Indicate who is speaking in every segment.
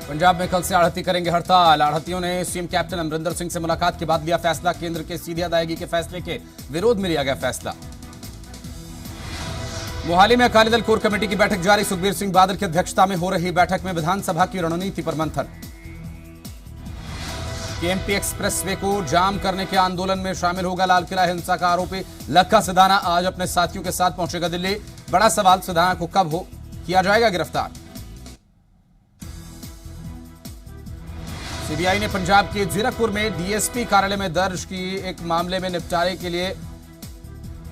Speaker 1: पंजाब में कल से आढ़ती करेंगे हड़ताल। आढ़तियों ने सीएम कैप्टन अमरिंदर सिंह से मुलाकात के बाद लिया फैसला। केंद्र के सीधी अदायगी के फैसले के विरोध में लिया गया फैसला। मोहाली में अकाली दल कोर कमेटी की बैठक जारी। सुखबीर सिंह बादल की अध्यक्षता में हो रही बैठक में विधानसभा की रणनीति पर मंथन। केएमपी एक्सप्रेसवे को जाम करने के आंदोलन में शामिल होगा लाल किला हिंसा का आरोपी लक्का सिधाना। आज अपने साथियों के साथ पहुंचेगा दिल्ली। बड़ा सवाल, सिधाना को कब किया जाएगा गिरफ्तार। सीबीआई ने पंजाब के जीरकपुर में डीएसपी कार्यालय में दर्ज की एक मामले में निपटारे के लिए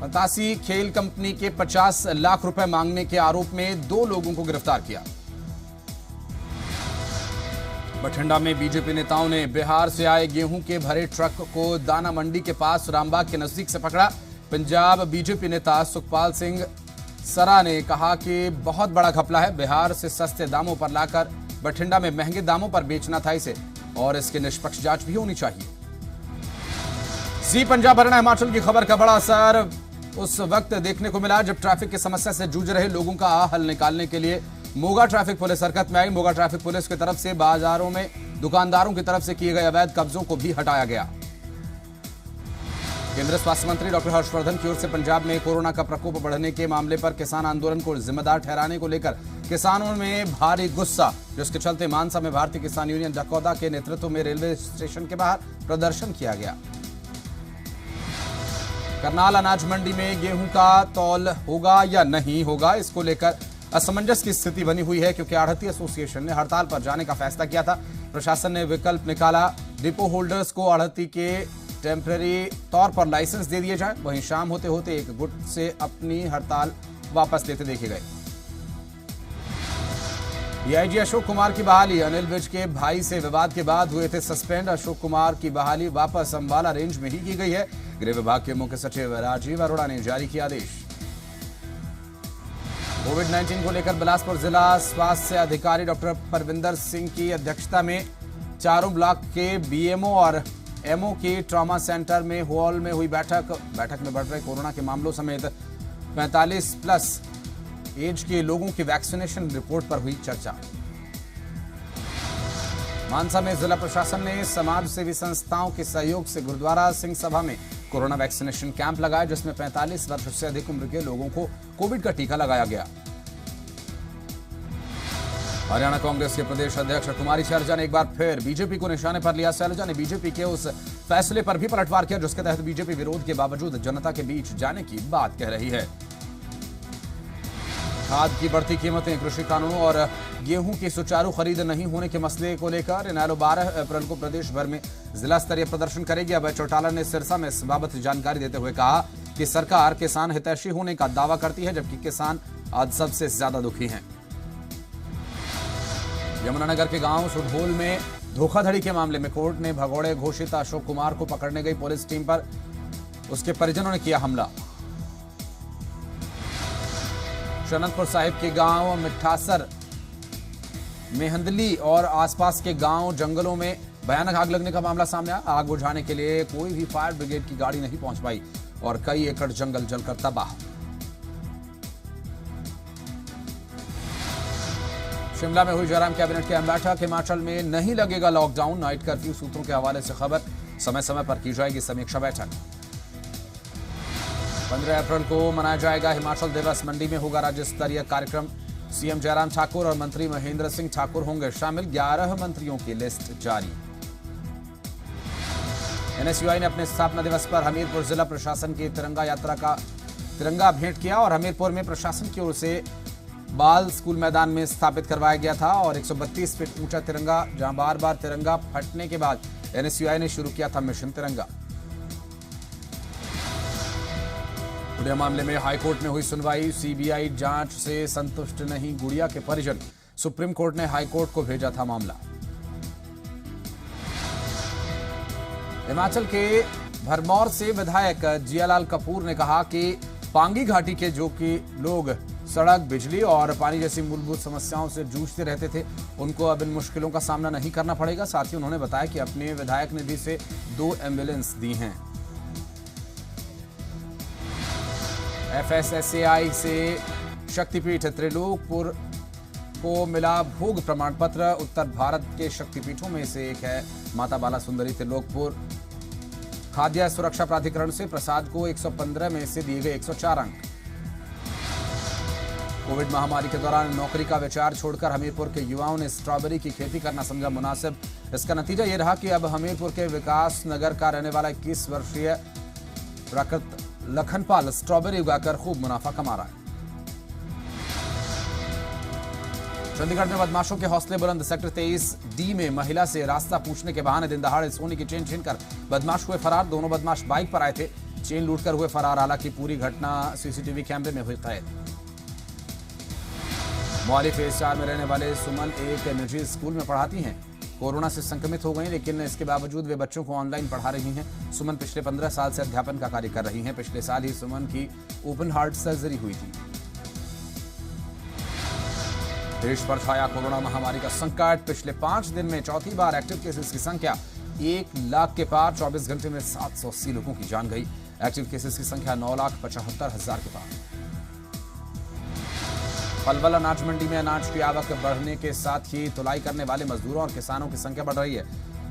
Speaker 1: फंतासी खेल कंपनी के 50 लाख रुपए मांगने के आरोप में 2 लोगों को गिरफ्तार किया। बठिंडा में बीजेपी नेताओं ने बिहार से आए गेहूं के भरे ट्रक को दाना मंडी के पास रामबाग के नजदीक से पकड़ा। पंजाब बीजेपी नेता सुखपाल सिंह सरा ने कहा कि बहुत बड़ा घपला है। बिहार से सस्ते दामों पर लाकर बठिंडा में महंगे दामों पर बेचना था इसे, और इसकी निष्पक्ष जांच भी होनी चाहिए। जी पंजाब हरियाणा हिमाचल की खबर का बड़ा असर उस वक्त देखने को मिला जब ट्रैफिक की समस्या से जूझ रहे लोगों का हल निकालने के लिए मोगा ट्रैफिक पुलिस हरकत में आई। मोगा ट्रैफिक पुलिस की तरफ से बाजारों में दुकानदारों की तरफ से किए गए अवैध कब्जों को भी हटाया गया। केंद्रीय स्वास्थ्य मंत्री डॉक्टर हर्षवर्धन की ओर से पंजाब में कोरोना का प्रकोप बढ़ने के मामले पर किसान आंदोलन को जिम्मेदार ठहराने को लेकर किसानों में भारी गुस्सा, जिसके चलते मानसा में भारतीय किसान यूनियन डकौदा के नेतृत्व में रेलवे स्टेशन के बाहर प्रदर्शन किया गया। करनाल अनाज मंडी में गेहूं का तौल होगा या नहीं होगा, इसको लेकर असमंजस की स्थिति बनी हुई है, क्योंकि आढ़ती एसोसिएशन ने हड़ताल पर जाने का फैसला किया था। प्रशासन ने विकल्प निकाला, डिपो होल्डर्स को आढ़ती के टेम्पररी तौर पर लाइसेंस दे दिए जाए। वहीं शाम होते होते एक गुट से अपनी हड़ताल वापस लेते देखे गए। डीआईजी अशोक कुमार की बहाली। अनिल विज के भाई से विवाद के बाद हुए थे सस्पेंड। अशोक कुमार की बहाली वापस अंबाला रेंज में ही की गई है। गृह विभाग के मुख्य सचिव राजीव अरोड़ा ने जारी किया आदेश। कोविड-19 को लेकर बिलासपुर जिला स्वास्थ्य अधिकारी डॉक्टर परविंदर सिंह की अध्यक्षता में चारों ब्लॉक के बीएमओ और एमओ की ट्रॉमा सेंटर में हॉल में हुई बैठक में बढ़ रहे कोरोना के मामलों समेत 45 प्लस एज के लोगों की वैक्सीनेशन रिपोर्ट पर हुई चर्चा। मानसा में जिला प्रशासन ने समाज सेवी संस्थाओं के सहयोग से गुरुद्वारा सिंह सभा में कोरोना वैक्सीनेशन कैंप लगाया, जिसमें 45 वर्ष से अधिक उम्र के लोगों को कोविड का टीका लगाया गया। हरियाणा कांग्रेस के प्रदेश अध्यक्ष कुमारी शैलजा ने एक बार फिर बीजेपी को निशाने पर लिया। शैलजा ने बीजेपी के उस फैसले पर भी पलटवार किया जिसके तहत बीजेपी विरोध के बावजूद जनता के बीच जाने की बात कह रही है। खाद की बढ़ती कीमतें, कृषि कानूनों और गेहूं की सुचारू खरीद नहीं होने के मसले को लेकर इनेलो 12 अप्रैल को प्रदेश भर में जिला स्तरीय प्रदर्शन करेगी। अभय चौटाला ने सिरसा में इस बाबत जानकारी देते हुए कहा कि सरकार किसान हितैषी होने का दावा करती है, जबकि किसान आज सबसे ज्यादा दुखी हैं। यमुनानगर के गांव सुढोल में धोखाधड़ी के मामले में कोर्ट ने भगोड़े घोषित अशोक कुमार को पकड़ने गई पुलिस टीम पर उसके परिजनों ने किया हमला। शनतपुर साहिब के गांव मिठासर, मेहंदली और आसपास के गांव जंगलों में भयानक आग लगने का मामला सामने आया। आग बुझाने के लिए कोई भी फायर ब्रिगेड की गाड़ी नहीं पहुंच पाई और कई एकड़ जंगल जलकर तबाह। शिमला में हुई जयराम कैबिनेट की अहम बैठक। हिमाचल में नहीं लगेगा लॉकडाउन, नाइट कर्फ्यू सूत्रों के हवाले से खबर। समय समय पर की जाएगी समीक्षा बैठक। 15 अप्रैल को मनाया जाएगा हिमाचल दिवस। मंडी में होगा राज्य स्तरीय कार्यक्रम। सीएम जयराम ठाकुर और मंत्री महेंद्र सिंह ठाकुर होंगे शामिल। 11 मंत्रियों की लिस्ट जारी। एनएसयूआई ने अपने स्थापना दिवस पर हमीरपुर जिला प्रशासन की तिरंगा यात्रा का तिरंगा भेंट किया और हमीरपुर में प्रशासन की ओर से बाल स्कूल मैदान में स्थापित करवाया गया था और 132 फीट ऊंचा तिरंगा, जहां बार बार तिरंगा फटने के बाद एनएसयूआई ने शुरू किया था मिशन तिरंगा। गुड़िया मामले में हाईकोर्ट में हुई सुनवाई। सीबीआई जांच से संतुष्ट नहीं गुड़िया के परिजन। सुप्रीम कोर्ट ने हाईकोर्ट को भेजा था मामला। हिमाचल के भरमौर से विधायक जियालाल कपूर ने कहा कि पांगी घाटी के जो कि लोग सड़क, बिजली और पानी जैसी मूलभूत समस्याओं से जूझते रहते थे, उनको अब इन मुश्किलों का सामना नहीं करना पड़ेगा। साथ ही उन्होंने बताया कि अपने विधायक निधि से 2 एम्बुलेंस दी हैं। एफएसएसएआई से शक्तिपीठ त्रिलोकपुर को मिला भोग प्रमाण पत्र। उत्तर भारत के शक्तिपीठों में से एक है माता बाला सुंदरी त्रिलोकपुर। खाद्य सुरक्षा प्राधिकरण से प्रसाद को 115 में से दिए गए 104 अंक। कोविड महामारी के दौरान नौकरी का विचार छोड़कर हमीरपुर के युवाओं ने स्ट्रॉबेरी की खेती करना समझा मुनासिब। इसका नतीजा ये रहा कि अब हमीरपुर के विकास नगर का रहने वाला 21 वर्षीय प्रकृत लखनपाल स्ट्रॉबेरी उगाकर खूब मुनाफा कमा रहा है। चंडीगढ़ में बदमाशों के हौसले बुलंद। सेक्टर 23D में महिला से रास्ता पूछने के बहाने दिन दहाड़े सोने की चेन छीनकर बदमाश हुए फरार। दोनों बदमाश बाइक पर आए थे, चेन लूटकर हुए फरार। हालांकि पूरी घटना सीसीटीवी कैमरे में हुई कैद। मोहाली फेज 4 में रहने वाले सुमन एक निजी स्कूल में पढ़ाती हैं। कोरोना से संक्रमित हो गई, लेकिन इसके बावजूद वे बच्चों को ऑनलाइन पढ़ा रही हैं। सुमन पिछले 15 साल से अध्यापन का कार्य कर रही हैं। पिछले साल ही सुमन की ओपन हार्ट सर्जरी हुई थी। देश पर छाया कोरोना महामारी का संकट। पिछले 5 दिन में चौथी बार एक्टिव केसेस की संख्या 1 लाख के पार। 24 घंटे में 780 लोगों की जान गई। एक्टिव केसेस की संख्या 9,75,000 के पार। पलवल अनाज मंडी में अनाज की आवक बढ़ने के साथ ही तुलाई करने वाले मजदूरों और किसानों की संख्या बढ़ रही है।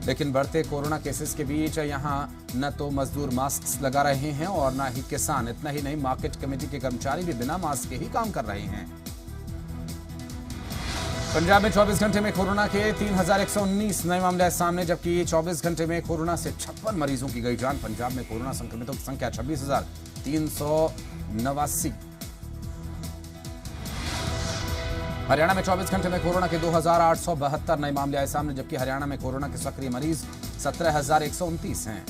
Speaker 1: लेकिन बढ़ते कोरोना केसेस के बीच यहां न तो मजदूर मास्क लगा रहे हैं और न ही किसान। इतना ही नहीं, मार्केट कमेटी के कर्मचारी भी बिना मास्क के ही काम कर रहे हैं। पंजाब में 24 घंटे में कोरोना के 3,119 नए मामले आए सामने, जबकि 24 घंटे में कोरोना से 56 मरीजों की गई जान। पंजाब में कोरोना संक्रमितों की संख्या 26,389। हरियाणा में 24 घंटे में कोरोना के 2,872 नए मामले आए सामने, जबकि हरियाणा में कोरोना के सक्रिय मरीज 17,129 हैं।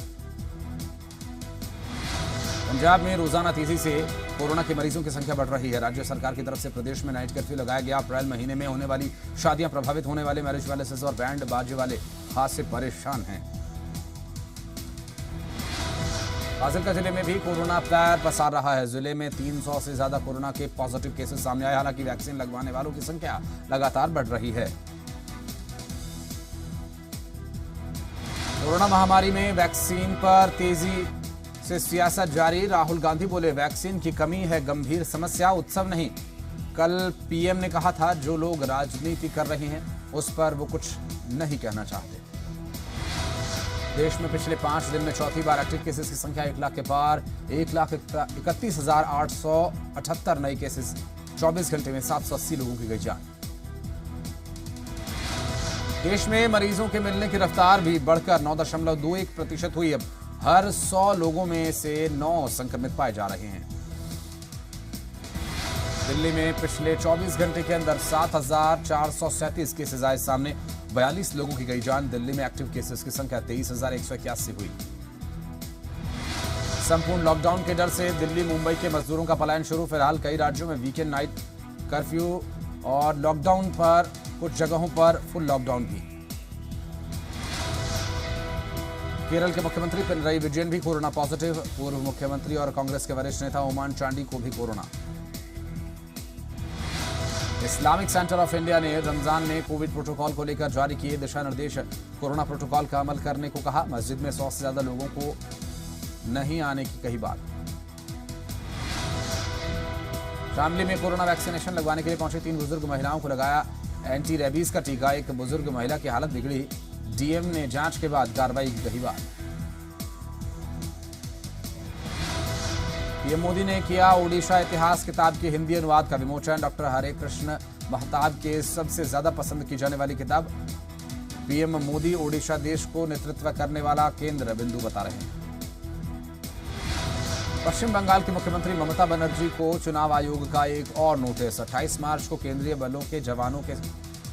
Speaker 1: पंजाब में रोजाना तेजी से कोरोना के मरीजों की संख्या बढ़ रही है। राज्य सरकार की तरफ से प्रदेश में नाइट कर्फ्यू लगाया गया। अप्रैल महीने में होने वाली शादियां प्रभावित होने वाले मैरिज पैलेसेस और बैंड बाजे वाले खासे परेशान हैं। फाजिलका जिले में भी कोरोना पैर पसार रहा है। जिले में 300 से ज्यादा कोरोना के पॉजिटिव केसेस सामने आए। हालांकि वैक्सीन लगवाने वालों की संख्या लगातार बढ़ रही है। कोरोना महामारी में वैक्सीन पर तेजी से सियासत जारी। राहुल गांधी बोले, वैक्सीन की कमी है गंभीर समस्या, उत्सव नहीं। कल पीएम ने कहा था, जो लोग राजनीति कर रहे हैं उस पर वो कुछ नहीं कहना चाहते। देश में पिछले 5 दिन में चौथी बार एक्टिव केसेस की संख्या 1 लाख के पार। 1,31,878 नए केसेस। 24 घंटे में 780 लोगों की गई जान। देश में मरीजों के मिलने की रफ्तार भी बढ़कर 9.21% हुई। अब हर 100 लोगों में से 9 संक्रमित पाए जा रहे हैं। दिल्ली में पिछले 24 घंटे के अंदर 7,437 केसेस आए सामने। 42 लोगों की गई जान। दिल्ली में एक्टिव केसेस की संख्या 23,181 हुई। संपूर्ण लॉकडाउन के डर से दिल्ली मुंबई के मजदूरों का पलायन शुरू। फिलहाल कई राज्यों में वीकेंड नाइट कर्फ्यू और लॉकडाउन पर कुछ जगहों पर फुल लॉकडाउन भी। केरल के मुख्यमंत्री पिनराई विजयन भी कोरोना पॉजिटिव। पूर्व मुख्यमंत्री और कांग्रेस के वरिष्ठ नेता ओमान चांडी को भी corona. Islamic centre of India ने रमजान में कोविड प्रोटोकॉल को लेकर जारी किए दिशा निर्देश। कोरोना प्रोटोकॉल का अमल करने को कहा। मस्जिद में 100 से ज्यादा लोगों को नहीं आने की कही बात। शामली में कोरोना वैक्सीनेशन लगवाने के लिए पहुंची 3 बुजुर्ग महिलाओं को लगाया एंटी रेबीज का टीका। एक बुजुर्ग महिला की हालत बिगड़ी। डीएम ने जांच के बाद कार्रवाई की कही बात। पीएम मोदी ने किया ओडिशा इतिहास किताब के हिंदी अनुवाद का विमोचन। डॉक्टर हरे कृष्ण महताब के सबसे ज्यादा पसंद की जाने वाली किताब। पीएम मोदी ओडिशा देश को नेतृत्व करने वाला केंद्र बिंदु बता रहे हैं। पश्चिम बंगाल की मुख्यमंत्री ममता बनर्जी को चुनाव आयोग का एक और नोटिस। 28 मार्च को केंद्रीय बलों के जवानों के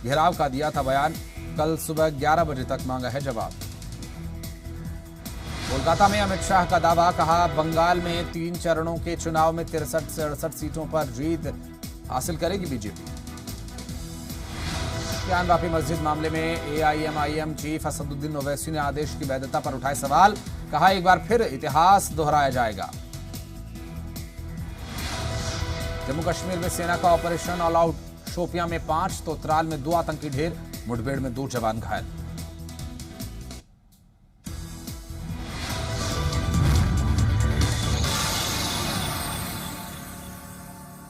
Speaker 1: घेराव का दिया था बयान। कल सुबह 11 बजे तक मांगा है जवाब। कोलकाता में अमित शाह का दावा। कहा, बंगाल में 3 चरणों के चुनाव में 63 से 68 सीटों पर जीत हासिल करेगी बीजेपी। ज्ञान वापी मस्जिद मामले में एआईएमआईएम चीफ असदुद्दीन ओवैसी ने आदेश की वैधता पर उठाए सवाल। कहा, एक बार फिर इतिहास दोहराया जाएगा। जम्मू कश्मीर में सेना का ऑपरेशन ऑल आउट। शोपियां में 5 तो त्राल में 2 आतंकी ढेर। मुठभेड़ में 2 जवान घायल।